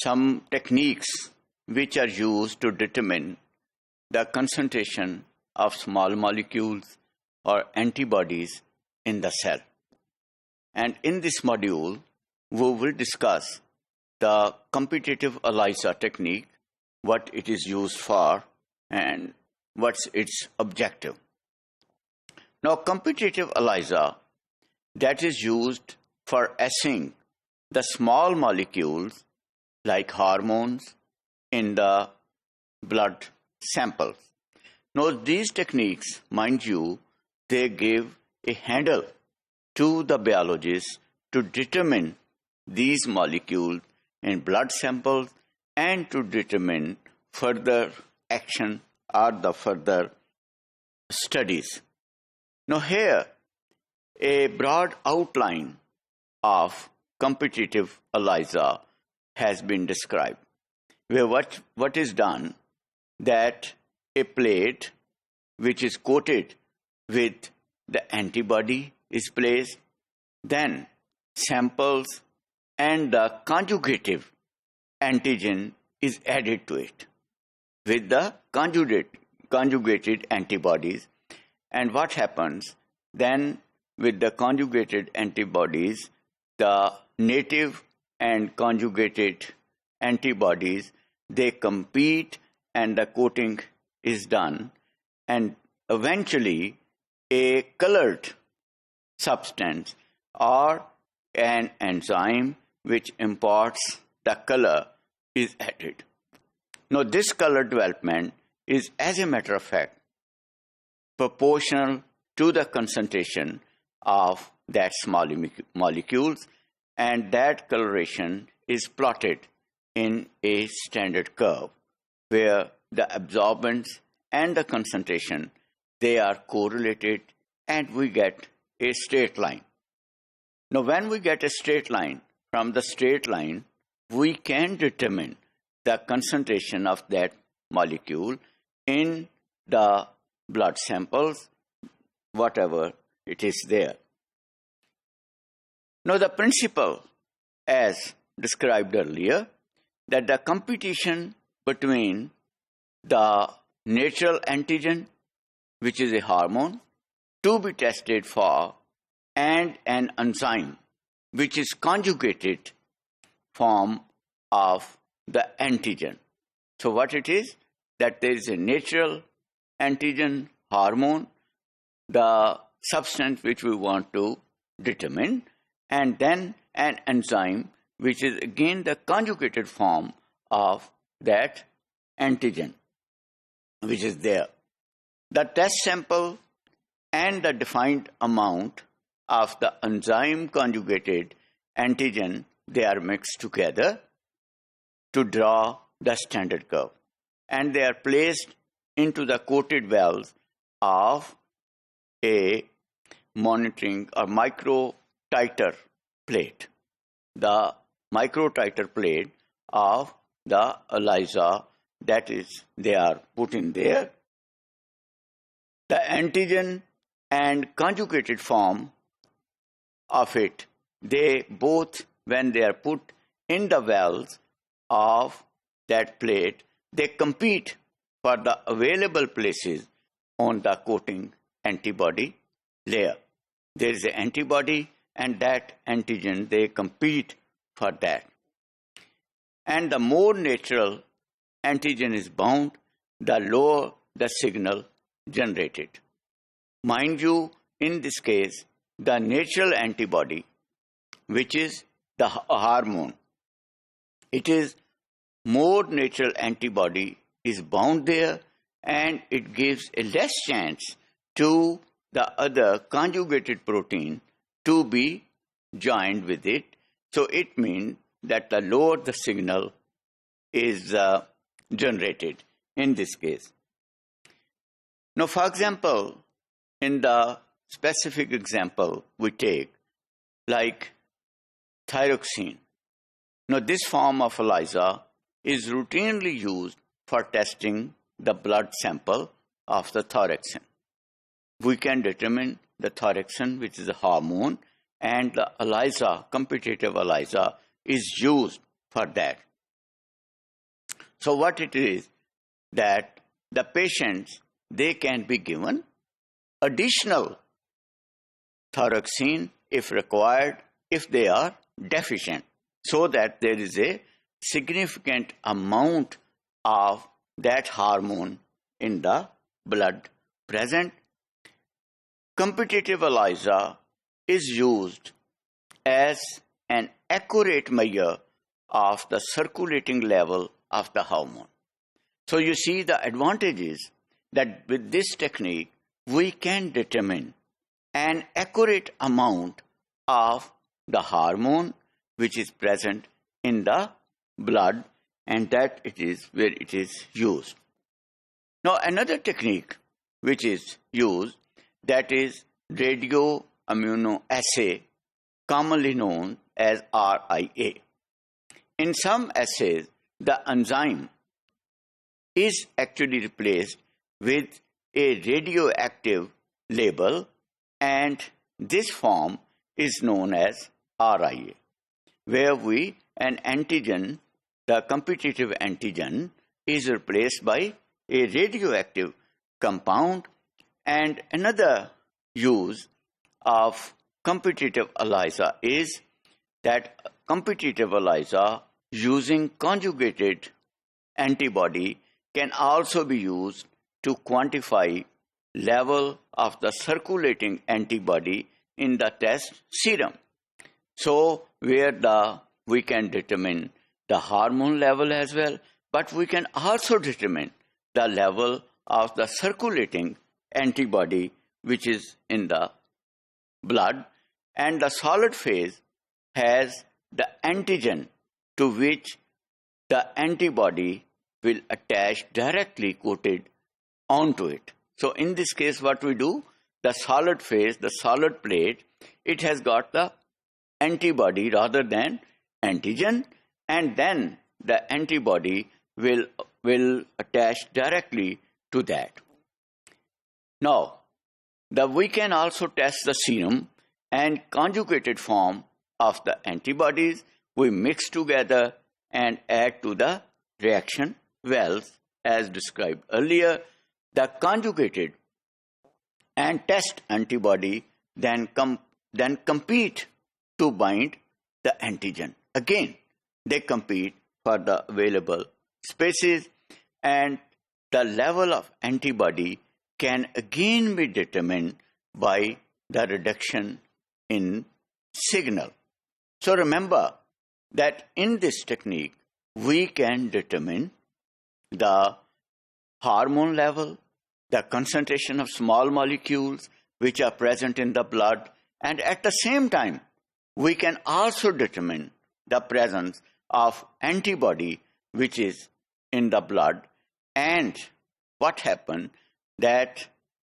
some techniques which are used to determine the concentration of small molecules or antibodies in the cell. And in this module, we will discuss the competitive ELISA technique, what it is used for, and what's its objective. Now, competitive ELISA, that is used for assaying the small molecules like hormones in the blood samples. Now, these techniques, mind you, they give a handle to the biologists to determine these molecules in blood samples and to determine further action or the further studies. Now, here a broad outline of competitive ELISA has been described, where what is done, that a plate which is coated with the antibody is placed, then samples and the conjugative antigen is added to it with the conjugated antibodies. And what happens then with the conjugated antibodies, the native and conjugated antibodies, they compete and the coating is done, and eventually a colored substance or an enzyme which imparts the color is added. Now, this color development is, as a matter of fact, proportional to the concentration of that small molecules, and that coloration is plotted in a standard curve where the absorbance and the concentration, they are correlated, and we get a straight line. Now, when we get a straight line, from the straight line, we can determine the concentration of that molecule in the blood samples, whatever it is there. Now, the principle, as described earlier, that the competition between the natural antigen, which is a hormone, to be tested for, and an enzyme, which is conjugated form of the antigen. So what it is, that there is a natural antigen hormone, the substance which we want to determine, and then an enzyme, which is again the conjugated form of that antigen, which is there. The test sample and the defined amount of the enzyme conjugated antigen, they are mixed together to draw the standard curve, and they are placed into the coated wells of a monitoring or micro titer plate. The micro titer plate of the ELISA, that is, they are put in there. The antigen and conjugated form of it, they both, when they are put in the wells of that plate, they compete for the available places on the coating antibody layer. There is an antibody, and that antigen, they compete for that. And the more natural antigen is bound, the lower the signal generated. Mind you, in this case, the natural antibody, which is the hormone, it is more natural antibody is bound there, and it gives a less chance to the other conjugated protein to be joined with it. So it means that the lower the signal is generated in this case. Now, for example, in the specific example we take, like thyroxine. Now, this form of ELISA is routinely used for testing the blood sample of the thyroxine. We can determine the thyroxine, which is a hormone, and the ELISA, competitive ELISA, is used for that. So what it is that the patients, they can be given additional thyroxine if required, if they are deficient, so that there is a significant amount of that hormone in the blood present. Competitive ELISA is used as an accurate measure of the circulating level of the hormone. So you see, the advantage is that with this technique, we can determine an accurate amount of the hormone which is present in the blood, and that it is where it is used. Now another technique which is used, that is radioimmunoassay, commonly known as RIA. In some assays, the enzyme is actually replaced with a radioactive label, and this form is known as RIA, where an antigen, the competitive antigen, is replaced by a radioactive compound. And another use of competitive ELISA is that competitive ELISA using conjugated antibody can also be used to quantify level of the circulating antibody in the test serum. So where we can determine the hormone level as well, but we can also determine the level of the circulating antibody which is in the blood. And the solid phase has the antigen to which the antibody will attach directly coated onto it. So in this case, what we do, the solid phase, the solid plate, it has got the antibody rather than antigen, and then the antibody will attach directly to that. Now, we can also test the serum and conjugated form of the antibodies. We mix together and add to the reaction wells as described earlier. The conjugated and test antibody then compete to bind the antigen. Again, they compete for the available spaces, and the level of antibody can again be determined by the reduction in signal. So remember that in this technique, we can determine the hormone level, the concentration of small molecules which are present in the blood, and at the same time, we can also determine the presence of antibody which is in the blood. And what happens, that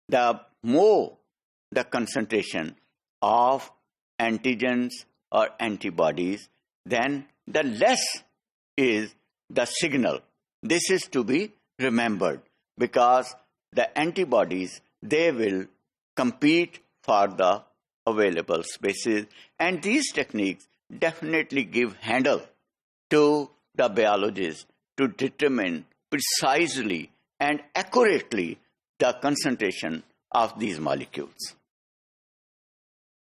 the more the concentration of antigens or antibodies, then the less is the signal. This is to be remembered, because the antibodies, they will compete for the available spaces, and these techniques definitely give handle to the biologist to determine precisely and accurately the concentration of these molecules.